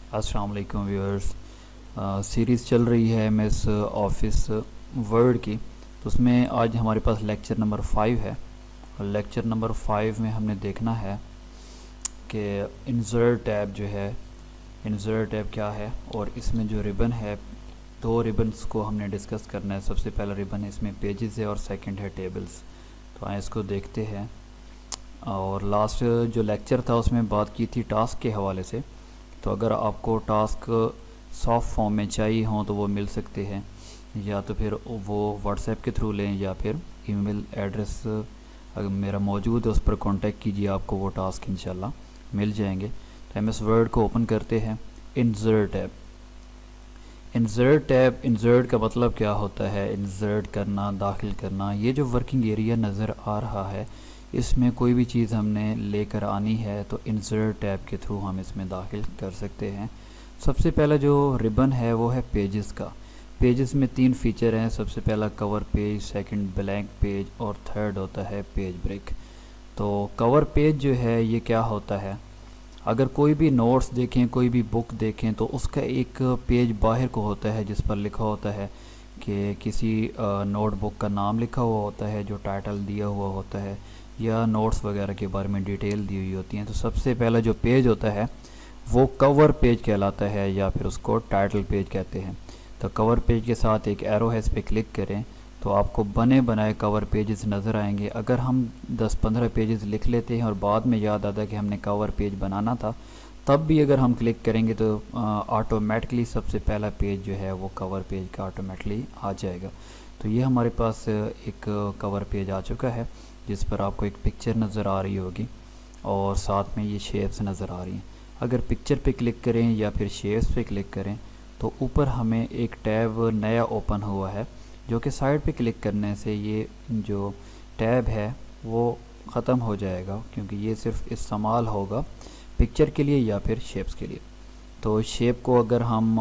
अस्सलाम वालेकुम viewers. Series चल रही है एमएस ऑफिस वर्ड की। तो उसमें आज हमारे पास लेक्चर नंबर 5 है। और लेक्चर नंबर 5 में हमने देखना है कि इंसर्ट टैब जो है, इंसर्ट टैब क्या है और इसमें जो रिबन है, दो रिबन्स को हमने डिस्कस करना है। सबसे पहला रिबन है इसमें पेजेस है और सेकंड है टेबल्स। तो आए इसको देखते हैं। और लास्ट जो लेक्चर था उसमें बात की थी टास्क के हवाले से। तो अगर आपको टास्क सॉफ्ट फॉर्म में चाहिए हों तो वो मिल सकते हैं, या तो फिर वो व्हाट्सएप के थ्रू लें या फिर ईमेल एड्रेस अगर मेरा मौजूद है उस पर कांटेक्ट कीजिए, आपको वो टास्क इंशाल्लाह मिल जाएंगे। तो एमएस वर्ड को ओपन करते हैं। Insert tab, insert tab, insert का मतलब क्या होता है? इंसर्ट करना, दाखिल करना। ये जो वर्किंग एरिया नज़र आ रहा है इसमें कोई भी चीज़ हमने लेकर आनी है तो इंसर्ट टैब के थ्रू हम इसमें दाखिल कर सकते हैं। सबसे पहला जो रिबन है वो है पेजेस का। पेजेस में 3 फीचर हैं। सबसे पहला cover page, second blank page और थर्ड होता है पेज ब्रेक। तो कवर पेज जो है ये क्या होता है? अगर कोई भी नोट्स देखें, कोई भी बुक देखें तो उसका एक पेज बाहर को होता है जिस पर लिखा होता है कि किसी नोटबुक का नाम लिखा हुआ होता है, जो टाइटल दिया हुआ होता है या नोट्स वगैरह के बारे में डिटेल दी हुई होती हैं। तो सबसे पहला जो पेज होता है वो कवर पेज कहलाता है या फिर उसको टाइटल पेज कहते हैं। तो कवर पेज के साथ एक एरो है, इस पर क्लिक करें तो आपको बने बनाए कवर पेजेस नज़र आएंगे। अगर हम 10-15 पेजेस लिख लेते हैं और बाद में याद आता है कि हमने कवर पेज बनाना था, तब भी अगर हम क्लिक करेंगे तो ऑटोमेटिकली सबसे पहला पेज जो है वो कवर पेज का ऑटोमेटिकली आ जाएगा। तो ये हमारे पास एक कवर पेज आ चुका है जिस पर आपको एक पिक्चर नज़र आ रही होगी और साथ में ये शेप्स नज़र आ रही हैं। अगर पिक्चर पे क्लिक करें या फिर शेप्स पे क्लिक करें तो ऊपर हमें एक टैब नया ओपन हुआ है, जो कि साइड पे क्लिक करने से ये जो टैब है वो ख़त्म हो जाएगा, क्योंकि ये सिर्फ इस्तेमाल होगा पिक्चर के लिए या फिर शेप्स के लिए। तो शेप को अगर हम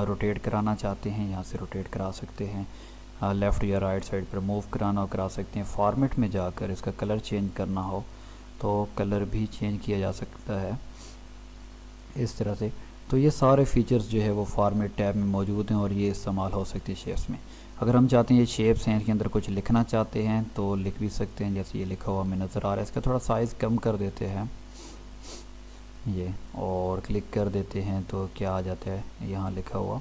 रोटेट कराना चाहते हैं, यहाँ से रोटेट करा सकते हैं। लेफ़्ट या राइट साइड पर मूव कराना हो करा सकते हैं। फॉर्मेट में जाकर इसका कलर चेंज करना हो तो कलर भी चेंज किया जा सकता है इस तरह से। तो ये सारे फीचर्स जो है वो फॉर्मेट टैब में मौजूद हैं और ये इस्तेमाल हो सकती है शेप्स में। अगर हम चाहते हैं ये शेप्स हैं इसके अंदर कुछ लिखना चाहते हैं तो लिख भी सकते हैं, जैसे ये लिखा हुआ हमें नज़र आ रहा है। इसका थोड़ा साइज़ कम कर देते हैं ये और क्लिक कर देते हैं तो क्या आ जाता है, यहाँ लिखा हुआ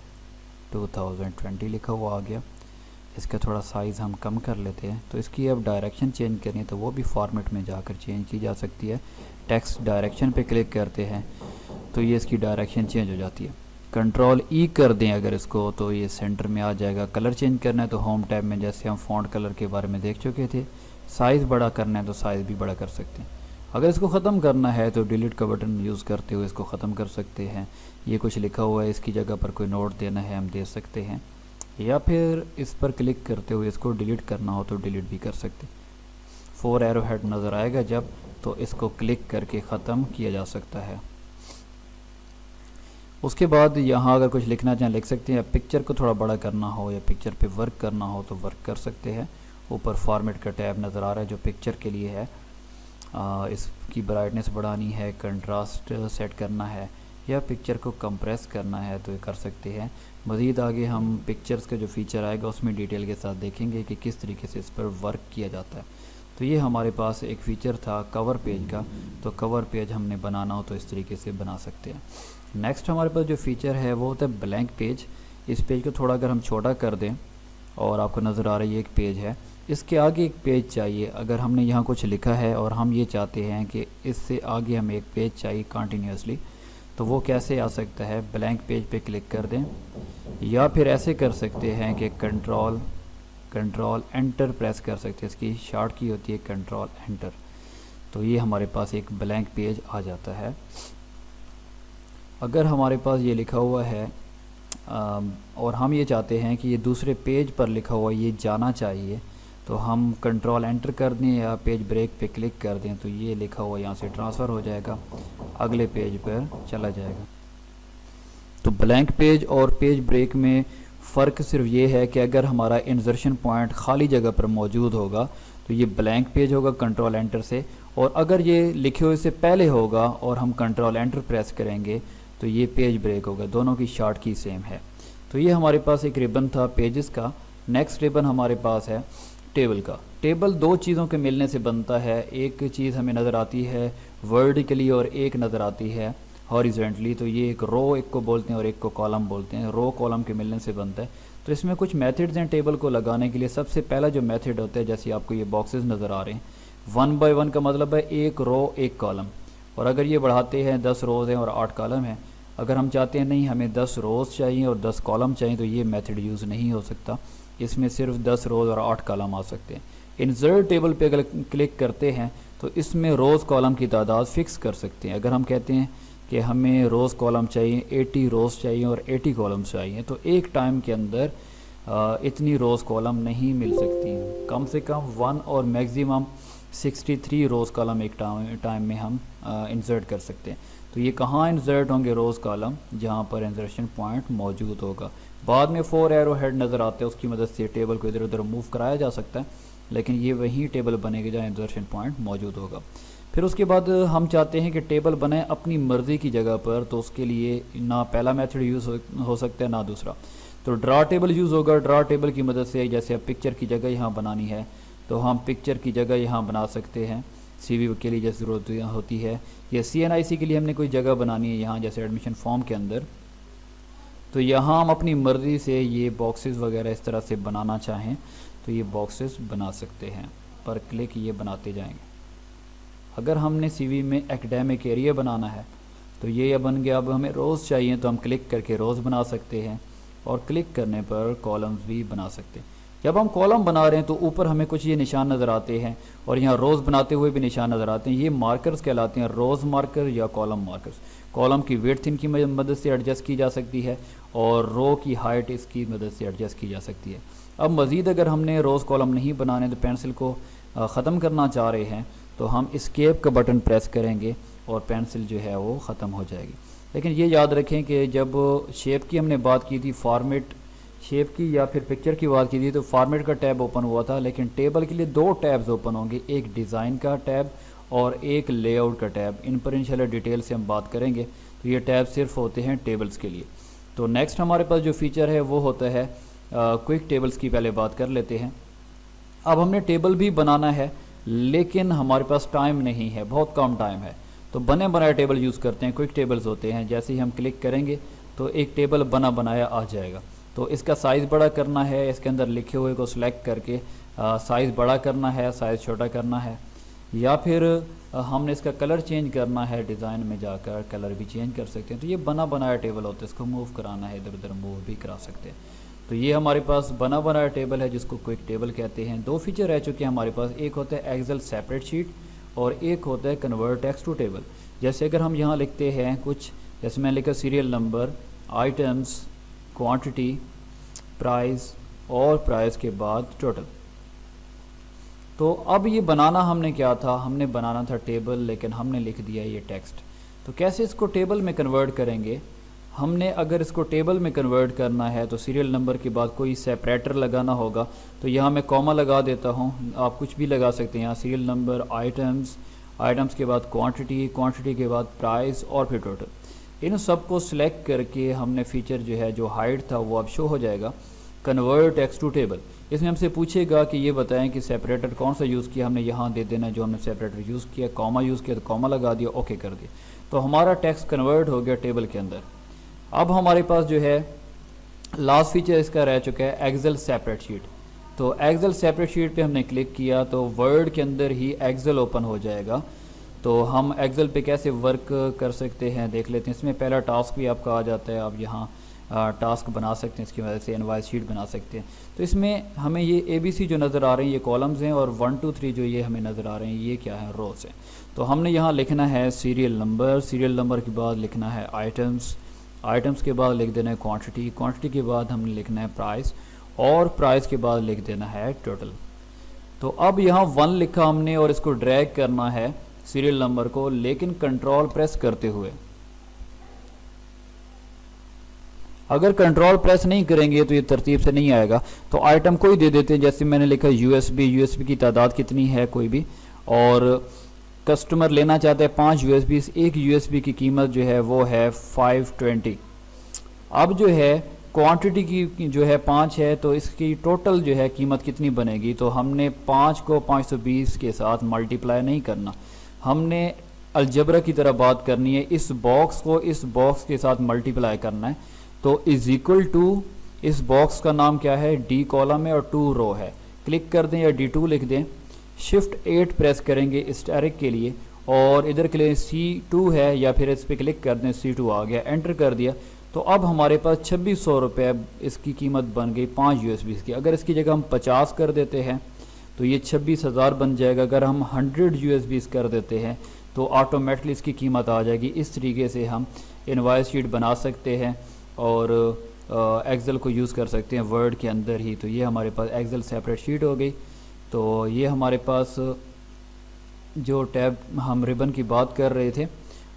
2020 लिखा हुआ आ गया। इसका थोड़ा साइज़ हम कम कर लेते हैं। तो इसकी अब डायरेक्शन चेंज करें तो वो भी फॉर्मेट में जाकर चेंज की जा सकती है। टेक्स्ट डायरेक्शन पे क्लिक करते हैं तो ये इसकी डायरेक्शन चेंज हो जाती है। कंट्रोल ई कर दें अगर इसको तो ये सेंटर में आ जाएगा। कलर चेंज करना है तो होम टैब में, जैसे हम फ़ॉन्ट कलर के बारे में देख चुके थे, साइज़ बड़ा करना है तो साइज़ भी बड़ा कर सकते हैं। अगर इसको ख़त्म करना है तो डिलीट का बटन यूज़ करते हुए इसको ख़त्म कर सकते हैं। ये कुछ लिखा हुआ है, इसकी जगह पर कोई नोट देना है हम दे सकते हैं, या फिर इस पर क्लिक करते हुए इसको डिलीट करना हो तो डिलीट भी कर सकते हैं। 4 एरो हेड नज़र आएगा जब, तो इसको क्लिक करके ख़त्म किया जा सकता है। उसके बाद यहाँ अगर कुछ लिखना चाहें लिख सकते हैं। पिक्चर को थोड़ा बड़ा करना हो या पिक्चर पे वर्क करना हो तो वर्क कर सकते हैं। ऊपर फॉर्मेट का टैब नज़र आ रहा है जो पिक्चर के लिए है। इसकी ब्राइटनेस बढ़ानी है, कंट्रास्ट सेट करना है या पिक्चर को कंप्रेस करना है तो ये कर सकते हैं। मज़ीद आगे हम पिक्चर्स का जो फ़ीचर आएगा उसमें डिटेल के साथ देखेंगे कि किस तरीके से इस पर वर्क किया जाता है। तो ये हमारे पास एक फ़ीचर था कवर पेज का। तो कवर पेज हमने बनाना हो तो इस तरीके से बना सकते हैं। नेक्स्ट हमारे पास जो फ़ीचर है वो होता है ब्लैंक पेज। इस पेज को थोड़ा अगर हम छोटा कर दें और आपको नज़र आ रही है एक पेज है, इसके आगे एक पेज चाहिए। अगर हमने यहाँ कुछ लिखा है और हम ये चाहते हैं कि इससे आगे हमें एक पेज चाहिए कंटिन्यूसली, तो वो कैसे आ सकता है? ब्लैंक पेज पे क्लिक कर दें या फिर ऐसे कर सकते हैं कि कंट्रोल एंटर प्रेस कर सकते हैं। इसकी शॉर्ट की होती है कंट्रोल एंटर। तो ये हमारे पास एक ब्लैंक पेज आ जाता है। अगर हमारे पास ये लिखा हुआ है और हम ये चाहते हैं कि ये दूसरे पेज पर लिखा हुआ ये जाना चाहिए, तो हम कंट्रोल एंटर कर दें या पेज ब्रेक पे क्लिक कर दें तो ये लिखा हुआ यहाँ से ट्रांसफ़र हो जाएगा, अगले पेज पर चला जाएगा। तो ब्लैंक पेज और पेज ब्रेक में फ़र्क सिर्फ ये है कि अगर हमारा इंसर्शन पॉइंट खाली जगह पर मौजूद होगा तो ये ब्लैंक पेज होगा कंट्रोल एंटर से, और अगर ये लिखे हुए से पहले होगा और हम कंट्रोल एंटर प्रेस करेंगे तो ये पेज ब्रेक होगा, दोनों की शॉर्ट की सेम है। तो ये हमारे पास एक रिबन था पेजेस का। नेक्स्ट रिबन हमारे पास है टेबल का। टेबल दो चीज़ों के मिलने से बनता है, एक चीज़ हमें नज़र आती है वर्टिकली और एक नज़र आती है हॉरिजेंटली। तो ये एक रो एक को बोलते हैं और एक को कॉलम बोलते हैं, रो कॉलम के मिलने से बनता है। तो इसमें कुछ मेथड्स हैं टेबल को लगाने के लिए। सबसे पहला जो मेथड होता है, जैसे आपको ये बॉक्सेस नज़र आ रहे हैं, 1 बाय 1 का मतलब है एक रो एक कॉलम। और अगर ये बढ़ाते हैं 10 रोज़ हैं और 8 कॉलम हैं, अगर हम चाहते हैं नहीं हमें 10 रोज़ चाहिए और 10 कॉलम चाहिए, तो ये मेथड यूज़ नहीं हो सकता। इसमें सिर्फ 10 रोज़ और 8 कॉलम आ सकते हैं। इंसर्ट टेबल पे अगर क्लिक करते हैं तो इसमें रोज़ कॉलम की तादाद फ़िक्स कर सकते हैं। अगर हम कहते हैं कि हमें रोज़ कॉलम चाहिए, 80 रोज़ चाहिए और 80 कॉलम चाहिए, तो एक टाइम के अंदर इतनी रोज़ कॉलम नहीं मिल सकती। कम से कम 1 और मैक्सिमम 63 रोज़ कॉलम एक टाइम में हम इंसर्ट कर सकते हैं। तो ये कहाँ इंसर्ट होंगे रोज़ कॉलम, जहाँ पर इंसर्शन पॉइंट मौजूद होगा। बाद में 4 एरो हेड नज़र आते हैं, उसकी मदद से टेबल को इधर उधर मूव कराया जा सकता है, लेकिन ये वही टेबल बनेगी जहाँ इंसर्शन पॉइंट मौजूद होगा। फिर उसके बाद हम चाहते हैं कि टेबल बने अपनी मर्ज़ी की जगह पर, तो उसके लिए ना पहला मेथड यूज़ हो सकता है ना दूसरा। तो ड्रा टेबल यूज़ होगा। ड्रा टेबल की मदद से जैसे अब पिक्चर की जगह यहाँ बनानी है तो हम पिक्चर की जगह यहाँ बना सकते हैं। CV के लिए जैसे ज़रूरत होती है, या CNIC के लिए हमने कोई जगह बनानी है यहाँ, जैसे एडमिशन फॉर्म के अंदर, तो यहाँ हम अपनी मर्ज़ी से ये बॉक्सेस वगैरह इस तरह से बनाना चाहें तो ये बॉक्सेस बना सकते हैं। पर क्लिक ये बनाते जाएंगे। अगर हमने CV में एकेडमिक एरिया बनाना है तो ये बन गया। अब हमें रोज़ चाहिए तो हम क्लिक करके रोज़ बना सकते हैं, और क्लिक करने पर कॉलम्स भी बना सकते हैं। जब हम कॉलम बना रहे हैं तो ऊपर हमें कुछ ये निशान नज़र आते हैं, और यहाँ रोज़ बनाते हुए भी निशान नज़र आते हैं। ये मार्कर्स कहलाते हैं, रोज़ मार्कर या कॉलम मार्कर्स। कॉलम की विड्थ इनकी मदद से एडजस्ट की जा सकती है, और रो की हाइट इसकी मदद से एडजस्ट की जा सकती है। अब मज़ीद अगर हमने रोज़ कॉलम नहीं बनाने, तो पेंसिल को ख़त्म करना चाह रहे हैं, तो हम एस्केप का बटन प्रेस करेंगे और पेंसिल जो है वो ख़त्म हो जाएगी। लेकिन ये याद रखें कि जब शेप की हमने बात की थी, फॉर्मेट शेप की या फिर पिक्चर की बात की थी, तो फॉर्मेट का टैब ओपन हुआ था, लेकिन टेबल के लिए 2 टैब्स ओपन होंगे, एक डिज़ाइन का टैब और एक लेआउट का टैब। इन पर इंशाल्लाह डिटेल से हम बात करेंगे। तो ये टैब सिर्फ होते हैं टेबल्स के लिए। तो नेक्स्ट हमारे पास जो फीचर है वो होता है क्विक टेबल्स की। पहले बात कर लेते हैं। अब हमने टेबल भी बनाना है, लेकिन हमारे पास टाइम नहीं है, बहुत कम टाइम है, तो बने बनाए टेबल यूज़ करते हैं। क्विक टेबल्स होते हैं, जैसे ही हम क्लिक करेंगे तो एक टेबल बना बनाया आ जाएगा। तो इसका साइज़ बड़ा करना है, इसके अंदर लिखे हुए को सिलेक्ट करके साइज़ बड़ा करना है, साइज़ छोटा करना है, या फिर हमने इसका कलर चेंज करना है, डिज़ाइन में जाकर कलर भी चेंज कर सकते हैं। तो ये बना बनाया टेबल होता है, इसको मूव कराना है, इधर उधर मूव भी करा सकते हैं। तो ये हमारे पास बना बनाया टेबल है, जिसको क्विक टेबल कहते हैं। 2 फीचर रह चुके हैं हमारे पास, एक होता है एक्सेल सेपरेट शीट और एक होता है कन्वर्ट टेक्स्ट टू टेबल। जैसे अगर हम यहाँ लिखते हैं कुछ, जैसे मैंने लिखा serial number, items, quantity, price और प्राइस के बाद टोटल। तो अब ये बनाना हमने क्या था, हमने बनाना था टेबल, लेकिन हमने लिख दिया ये टेक्स्ट। तो कैसे इसको टेबल में कन्वर्ट करेंगे? हमने अगर इसको टेबल में कन्वर्ट करना है तो सीरियल नंबर के बाद कोई सेपरेटर लगाना होगा। तो यहाँ मैं कॉमा लगा देता हूँ, आप कुछ भी लगा सकते हैं। यहाँ सीरियल नंबर, आइटम्स, आइटम्स के बाद क्वांटिटी, क्वांटिटी के बाद प्राइस और फिर टोटल। इन सब को सिलेक्ट करके हमने फीचर जो है, जो हाइड था वो अब शो हो जाएगा, कन्वर्ट टेक्स्ट टू टेबल। इसमें हमसे पूछेगा कि ये बताएं कि सेपरेटर कौन सा यूज़ किया। हमने यहाँ दे देना जो हमने सेपरेटर यूज़ किया, कॉमा यूज़ किया तो कॉमा लगा दिया, ओके कर दिया। तो हमारा टेक्स्ट कन्वर्ट हो गया टेबल के अंदर। अब हमारे पास जो है लास्ट फीचर इसका रह चुका है एक्सेल सेपरेट शीट। तो एक्सेल सेपरेट शीट पे हमने क्लिक किया तो वर्ड के अंदर ही एक्सेल ओपन हो जाएगा। तो हम एक्सेल पे कैसे वर्क कर सकते हैं देख लेते हैं। इसमें पहला टास्क भी आपका आ जाता है, आप यहाँ टास्क बना सकते हैं, इसकी वजह से इनवॉइस शीट बना सकते हैं। तो इसमें हमें ये ABC जो नज़र आ रहे हैं ये कॉलम्स हैं, और 1 2 3 जो ये हमें नज़र आ रहे हैं ये क्या है, रोज़ हैं। तो हमने यहाँ लिखना है सीरियल नंबर, सीरियल नंबर के बाद लिखना है आइटम्स, आइटम्स के बाद लिख देना है क्वांटिटी, क्वांटिटी के बाद हमने लिखना है प्राइस, और प्राइस के बाद लिख देना है टोटल। तो अब यहाँ 1 लिखा हमने, और इसको ड्रैग करना है सीरियल नंबर को, लेकिन कंट्रोल प्रेस करते हुए। अगर कंट्रोल प्रेस नहीं करेंगे तो ये तरतीब से नहीं आएगा। तो आइटम को ही दे देते हैं, जैसे मैंने लिखा USB, USB की तादाद कितनी है कोई भी, और कस्टमर लेना चाहता है 5 USB, एक USB की कीमत जो है वो है 520। अब जो है क्वांटिटी की जो है 5 है, तो इसकी टोटल जो है कीमत कितनी बनेगी, तो हमने 5 को 520 के साथ मल्टीप्लाई नहीं करना, हमने अलजबरा की तरह बात करनी है, इस बॉक्स को इस बॉक्स के साथ मल्टीप्लाई करना है। तो इज इक्वल टू, इस बॉक्स का नाम क्या है, डी कॉलम है और 2 रो है, क्लिक कर दें या D2 लिख दें, शिफ्ट 8 प्रेस करेंगे स्टैरिक के लिए, और इधर के लिए C2 है या फिर इस पर क्लिक कर दें, C2 आ गया, एंटर कर दिया। तो अब हमारे पास 2600 रुपये इसकी कीमत बन गई 5 USB की। अगर इसकी जगह हम 50 कर देते हैं तो ये 26,000 बन जाएगा। अगर हम 100 USB कर देते हैं तो ऑटोमेटिकली इसकी कीमत आ जाएगी। इस तरीके से हम इनवॉइस शीट बना सकते हैं और एक्सेल को यूज़ कर सकते हैं वर्ड के अंदर ही। तो ये हमारे पास एक्सेल सेपरेट शीट हो गई। तो ये हमारे पास जो टैब हम रिबन की बात कर रहे थे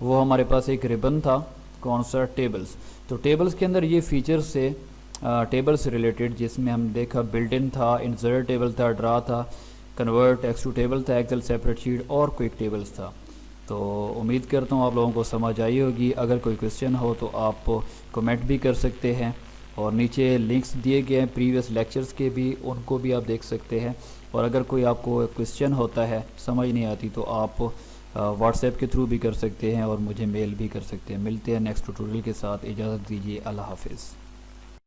वो हमारे पास एक रिबन था, कौन सा, टेबल्स। तो टेबल्स के अंदर ये फीचर्स से टेबल से रिलेटेड, जिसमें हम देखा बिल्ट इन था, इंसर्ट टेबल था, ड्रा था, कन्वर्ट टेक्स्ट टू टेबल था, एक्सेल सेपरेट शीट और क्विक टेबल्स था। तो उम्मीद करता हूँ आप लोगों को समझ आई होगी। अगर कोई क्वेश्चन हो तो आप कमेंट भी कर सकते हैं, और नीचे लिंक्स दिए गए हैं प्रीवियस लेक्चर्स के भी, उनको भी आप देख सकते हैं। और अगर कोई आपको क्वेश्चन होता है, समझ नहीं आती, तो आप व्हाट्सएप के थ्रू भी कर सकते हैं और मुझे मेल भी कर सकते हैं। मिलते हैं नेक्स्ट ट्यूटोरियल के साथ, इजाज़त दीजिए, अल्लाह हाफिज़।